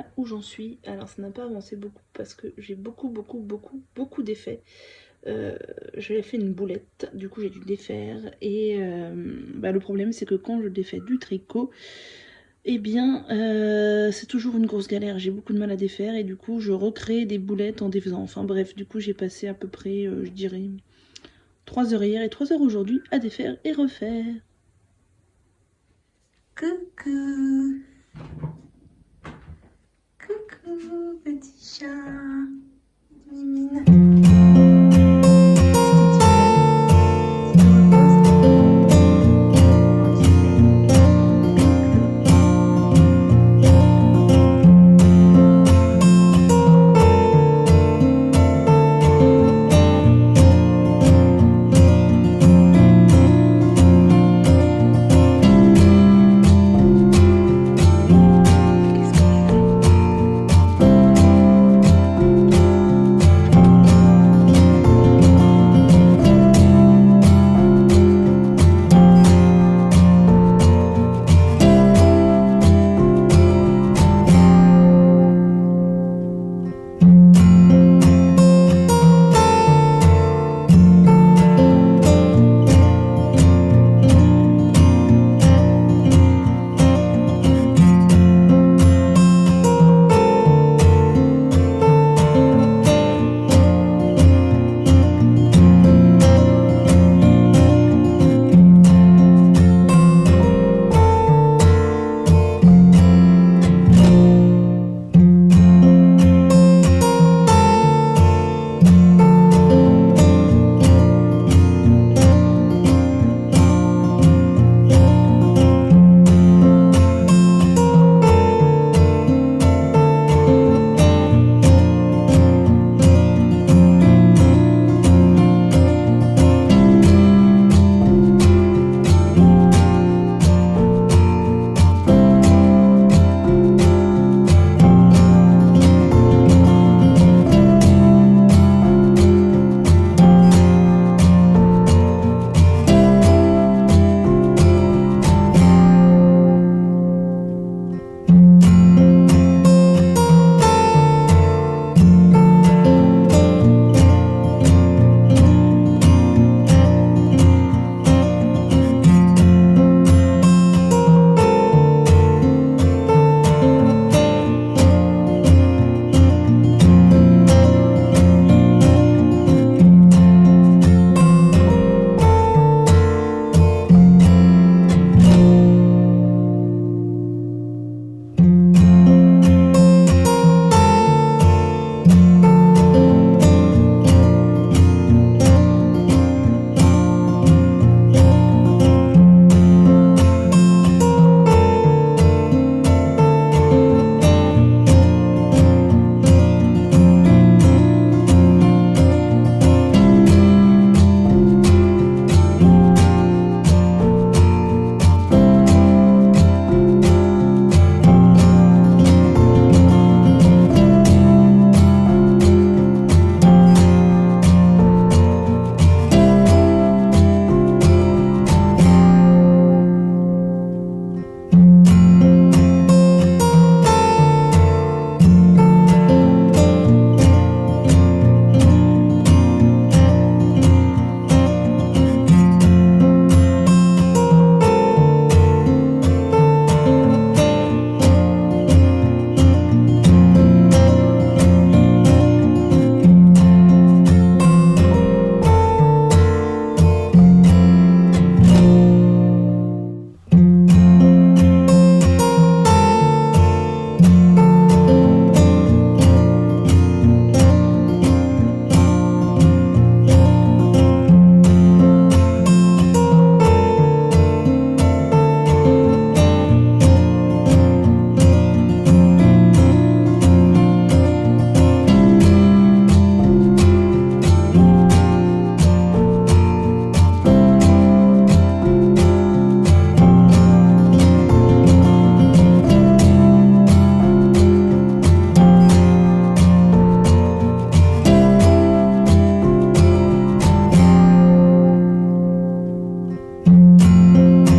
là où j'en suis, alors ça n'a pas avancé beaucoup parce que j'ai beaucoup d'effets. J'avais fait une boulette, du coup j'ai dû défaire et le problème c'est que quand je défais du tricot, eh bien c'est toujours une grosse galère, j'ai beaucoup de mal à défaire et du coup je recrée des boulettes en défaisant. Enfin bref, du coup j'ai passé à peu près, je dirais, 3 heures hier et 3 heures aujourd'hui à défaire et refaire. Coucou, coucou, petit chat, mimine.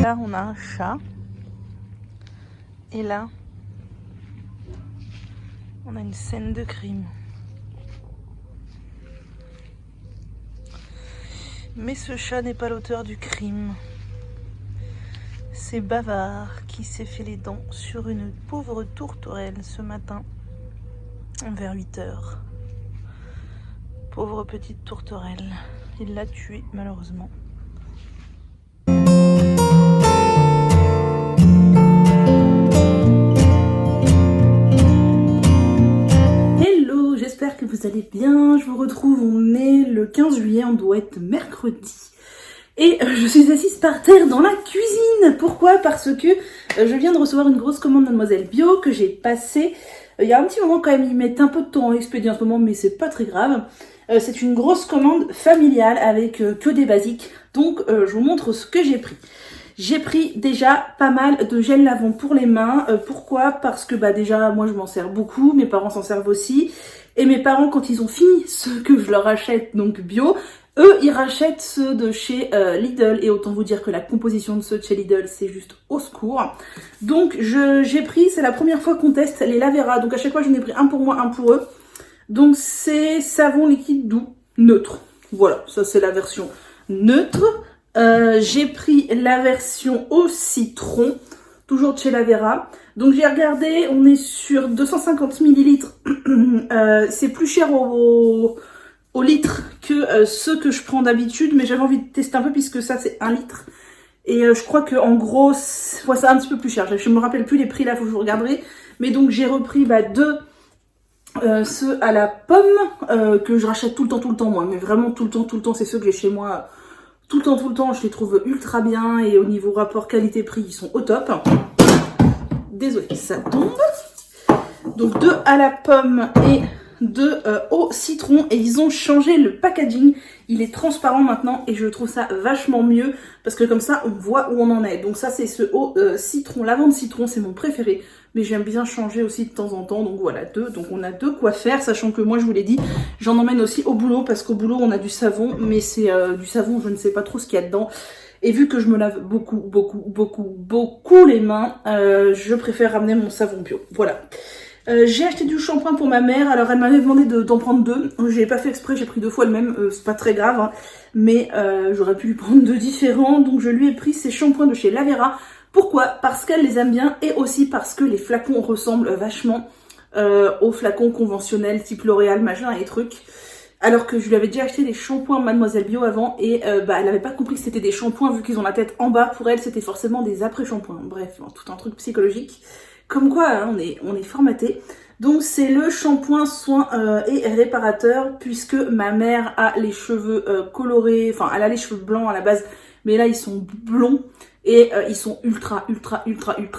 Là, on a un chat. Et là, On a une scène de crime. Mais ce chat n'est pas l'auteur du crime. C'est Bavard qui s'est fait les dents sur une pauvre tourterelle ce matin, vers 8 h. Pauvre petite tourterelle. Il l'a tuée malheureusement. Hello, j'espère que vous allez bien. Je vous retrouve, on est le 15 juillet, on doit être mercredi. Et je suis assise par terre dans la cuisine. Pourquoi? Parce que je viens de recevoir une grosse commande Mademoiselle Bio que j'ai passée. Il y a un petit moment quand même, ils mettent un peu de temps en expédier en ce moment, mais c'est pas très grave. C'est une grosse commande familiale avec que des basiques. Donc je vous montre ce que j'ai pris. J'ai pris déjà pas mal de gel lavant pour les mains. Pourquoi? Parce que déjà moi je m'en sers beaucoup, mes parents s'en servent aussi. Et mes parents, quand ils ont fini ceux que je leur achète, donc bio, eux, ils rachètent ceux de chez Lidl. Et autant vous dire que la composition de ceux de chez Lidl, c'est juste au secours. Donc, j'ai pris, c'est la première fois qu'on teste les Lavera. Donc, à chaque fois, j'en ai pris un pour moi, un pour eux. Donc, c'est savon liquide doux, neutre. Voilà, ça, c'est la version neutre. J'ai pris la version au citron, toujours de chez Lavera. Donc, j'ai regardé, on est sur 250 ml. C'est plus cher au litre que ceux que je prends d'habitude, mais j'avais envie de tester un peu puisque ça c'est 1 litre. Et je crois que en gros, c'est un petit peu plus cher. Je me rappelle plus les prix là, faut que je vous regarderai. Mais donc j'ai repris deux ceux à la pomme que je rachète tout le temps moi. Mais vraiment tout le temps, c'est ceux que j'ai chez moi tout le temps. Je les trouve ultra bien et au niveau rapport qualité-prix, ils sont au top. Désolée, ça tombe. Donc 2 à la pomme et 2 au citron, et ils ont changé le packaging, il est transparent maintenant et je trouve ça vachement mieux parce que comme ça on voit où on en est. Donc ça c'est ce au citron, lavande citron, c'est mon préféré, mais j'aime bien changer aussi de temps en temps. Donc voilà, 2, donc on a de quoi faire, sachant que moi je vous l'ai dit, j'en emmène aussi au boulot parce qu'au boulot on a du savon, mais c'est du savon, je ne sais pas trop ce qu'il y a dedans. Et vu que je me lave beaucoup les mains, je préfère ramener mon savon bio. Voilà. J'ai acheté du shampoing pour ma mère, alors elle m'avait demandé d'en prendre 2. J'ai pas fait exprès, j'ai pris 2 fois le même, c'est pas très grave, hein. Mais j'aurais pu lui prendre 2 différents, donc je lui ai pris ces shampoings de chez Lavera. Pourquoi? Parce qu'elle les aime bien et aussi parce que les flacons ressemblent vachement aux flacons conventionnels type L'Oréal, machin et trucs. Alors que je lui avais déjà acheté des shampoings Mademoiselle Bio avant et elle avait pas compris que c'était des shampoings vu qu'ils ont la tête en bas. Pour elle, c'était forcément des après-shampoings. Bref, tout un truc psychologique. Comme quoi, hein, on est formaté. Donc c'est le shampoing soin et réparateur, puisque ma mère a les cheveux colorés, enfin elle a les cheveux blancs à la base, mais là ils sont blonds et ils sont ultra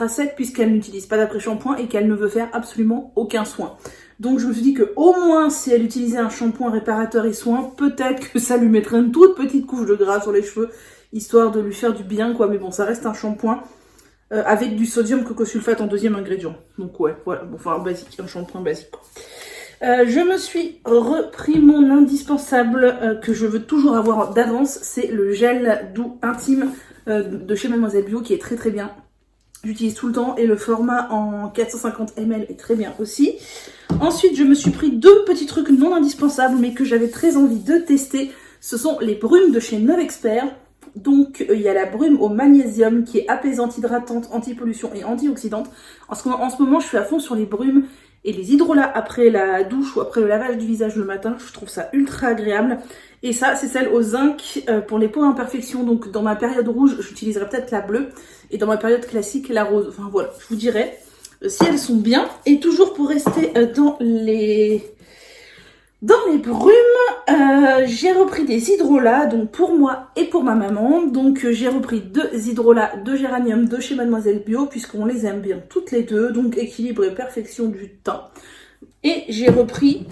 secs puisqu'elle n'utilise pas d'après-shampoing et qu'elle ne veut faire absolument aucun soin. Donc je me suis dit que au moins si elle utilisait un shampoing réparateur et soin, peut-être que ça lui mettrait une toute petite couche de gras sur les cheveux, histoire de lui faire du bien quoi, mais bon ça reste un shampoing. Avec du sodium cocosulfate en 2e ingrédient. Donc ouais, voilà, bon, enfin basique, un shampoing basique quoi. Je me suis repris mon indispensable que je veux toujours avoir d'avance, c'est le gel doux intime de chez Mademoiselle Bio qui est très bien. J'utilise tout le temps et le format en 450 ml est très bien aussi. Ensuite, je me suis pris 2 petits trucs non indispensables mais que j'avais très envie de tester. Ce sont les brumes de chez Novexpert. Donc il y a la brume au magnésium qui est apaisante, hydratante, anti-pollution et antioxydante. En ce moment, je suis à fond sur les brumes et les hydrolats après la douche ou après le lavage du visage le matin. Je trouve ça ultra agréable. Et ça, c'est celle au zinc pour les peaux à imperfection. Donc dans ma période rouge, j'utiliserai peut-être la bleue. Et dans ma période classique, la rose. Enfin voilà, je vous dirai si elles sont bien. Et toujours pour rester dans les brumes, j'ai repris des hydrolats, donc pour moi et pour ma maman. Donc j'ai repris 2 hydrolats de géranium de chez Mademoiselle Bio, puisqu'on les aime bien toutes les deux, donc équilibre et perfection du teint. Et j'ai repris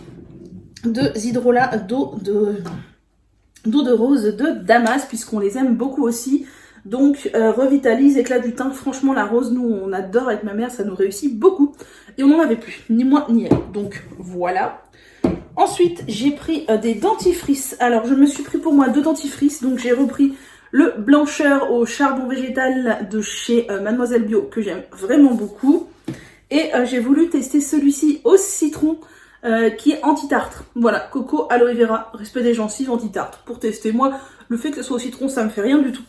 2 hydrolats d'eau de rose de Damas, puisqu'on les aime beaucoup aussi. Donc revitalise, éclat du teint, franchement la rose, nous on adore avec ma mère, ça nous réussit beaucoup. Et on n'en avait plus, ni moi ni elle, donc voilà. Ensuite, j'ai pris des dentifrices. Alors, je me suis pris pour moi 2 dentifrices. Donc, j'ai repris le blancheur au charbon végétal de chez Mademoiselle Bio, que j'aime vraiment beaucoup. Et j'ai voulu tester celui-ci au citron qui est anti-tartre. Voilà, coco, aloe vera, respect des gencives, anti-tartre. Pour tester, moi, le fait que ce soit au citron, ça me fait rien du tout.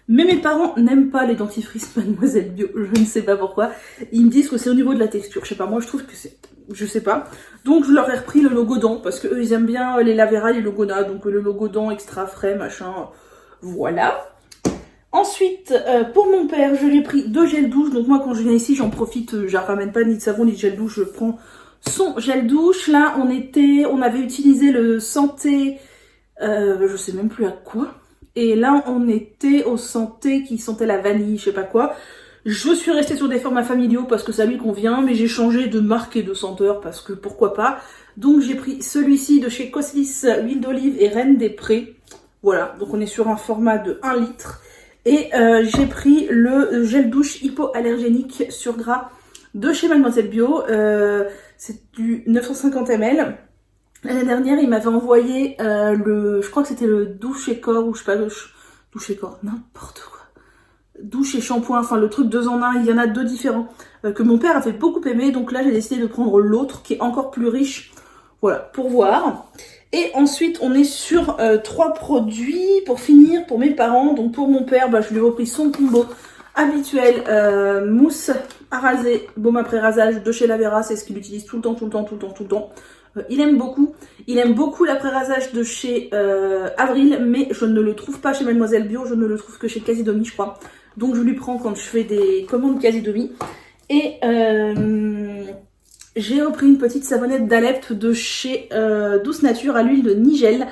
Mais mes parents n'aiment pas les dentifrices Mademoiselle Bio, je ne sais pas pourquoi. Ils me disent que c'est au niveau de la texture, je sais pas, moi je trouve que c'est... Je sais pas. Donc je leur ai repris le logo dent, parce que eux ils aiment bien les Lavera, les Logona, donc le logo dent extra frais, machin, voilà. Ensuite, pour mon père, je lui ai pris 2 gels douche, donc moi quand je viens ici, j'en profite, je ramène pas ni de savon ni de gel douche, je prends son gel douche. Là, on avait utilisé le Santé, je sais même plus à quoi. Et là, on était au Santé qui sentait la vanille, je sais pas quoi. Je suis restée sur des formats familiaux parce que ça lui convient, mais j'ai changé de marque et de senteur parce que pourquoi pas. Donc j'ai pris celui-ci de chez Coslis, huile d'olive et Reine des Prés. Voilà, donc on est sur un format de 1 litre. Et j'ai pris le gel douche hypoallergénique sur gras de chez Mademoiselle Bio. C'est du 950 ml. L'année dernière, il m'avait envoyé je crois que c'était le douche et corps, ou je sais pas, douche et corps, n'importe quoi. Douche et shampoing, enfin le truc 2 en 1, il y en a 2 différents, que mon père avait beaucoup aimé, donc là j'ai décidé de prendre l'autre qui est encore plus riche, voilà, pour voir. Et ensuite on est sur 3 produits pour finir pour mes parents. Donc pour mon père, je lui ai repris son combo habituel, mousse à raser, baume après rasage de chez Lavera, c'est ce qu'il utilise tout le temps, tout le temps, tout le temps, tout le temps. Il aime beaucoup l'après-rasage de chez Avril, mais je ne le trouve pas chez Mademoiselle Bio, je ne le trouve que chez Casidomi, je crois. Donc je lui prends quand je fais des commandes Casidomi. Et j'ai repris une petite savonnette d'Alep de chez Douce Nature à l'huile de Nigel.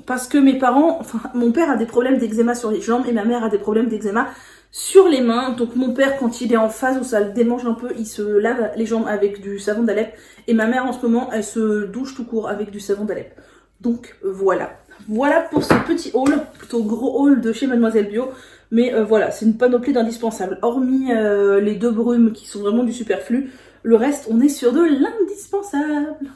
Parce que mes parents, enfin mon père a des problèmes d'eczéma sur les jambes et ma mère a des problèmes d'eczéma sur les mains. Donc mon père, quand il est en phase où ça le démange un peu, il se lave les jambes avec du savon d'Alep. Et ma mère en ce moment, elle se douche tout court avec du savon d'Alep. Donc voilà. Voilà pour ce petit haul, plutôt gros haul de chez Mademoiselle Bio. Mais voilà, c'est une panoplie d'indispensables. Hormis les 2 brumes qui sont vraiment du superflu, le reste, on est sur de l'indispensable.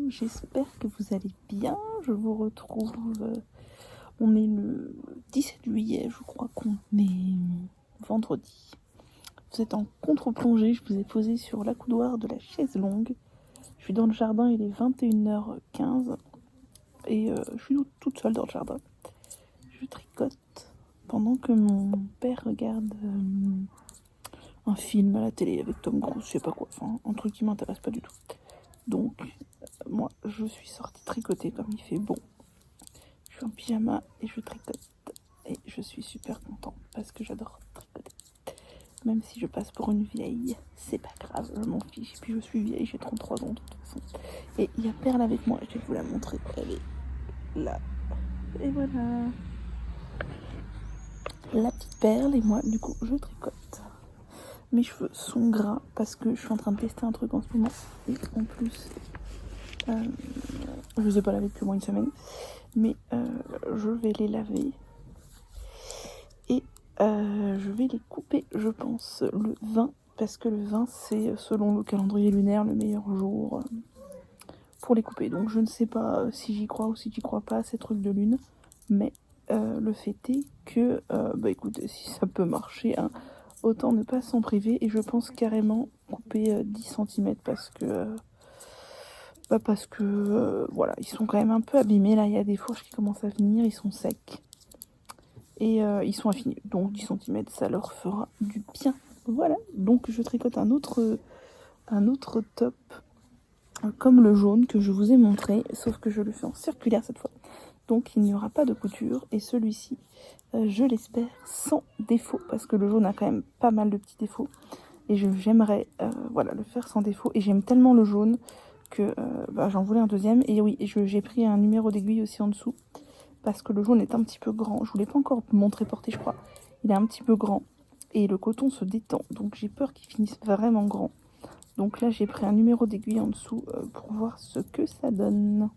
J'espère que vous allez bien. Je vous retrouve. On est le 17 juillet, je crois qu'on est vendredi. Vous êtes en contre-plongée. Je vous ai posé sur l'accoudoir de la chaise longue. Je suis dans le jardin, il est 21h15 et je suis toute seule dans le jardin. Je tricote pendant que mon père regarde un film à la télé avec Tom Cruise, je sais pas quoi, enfin un truc qui m'intéresse pas du tout. Donc moi je suis sortie tricoter comme il fait bon. Je suis en pyjama et je tricote et je suis super contente parce que j'adore tricoter. Même si je passe pour une vieille, c'est pas grave, je m'en fiche. Et puis je suis vieille, j'ai 33 ans de toute façon. Et il y a Perle avec moi, je vais vous la montrer. Elle est là. Et voilà. La petite Perle et moi, du coup, je tricote. Mes cheveux sont gras parce que je suis en train de tester un truc en ce moment. Et en plus, je les ai pas lavés depuis au moins une semaine. Mais je vais les laver. Et je vais les couper, je pense, le 20. Parce que le 20, c'est, selon le calendrier lunaire, le meilleur jour pour les couper. Donc je ne sais pas si j'y crois ou si j'y crois pas à ces trucs de lune. Mais le fait est que, écoutez, si ça peut marcher, hein, autant ne pas s'en priver. Et je pense carrément couper 10 cm parce que voilà, ils sont quand même un peu abîmés. Là, il y a des fourches qui commencent à venir, ils sont secs. Et ils sont affinés. Donc 10 cm, ça leur fera du bien. Voilà, donc je tricote un autre top comme le jaune que je vous ai montré, sauf que je le fais en circulaire cette fois. Donc il n'y aura pas de couture. Et celui-ci, je l'espère, sans défaut, parce que le jaune a quand même pas mal de petits défauts. Et j'aimerais voilà, le faire sans défaut. Et j'aime tellement le jaune que j'en voulais un deuxième. Et oui, j'ai pris un numéro d'aiguille aussi en dessous, parce que le jaune est un petit peu grand. Je vous l'ai pas encore montré porter, je crois. Il est un petit peu grand. Et le coton se détend. Donc j'ai peur qu'il finisse vraiment grand. Donc là, j'ai pris un numéro d'aiguille en dessous pour voir ce que ça donne.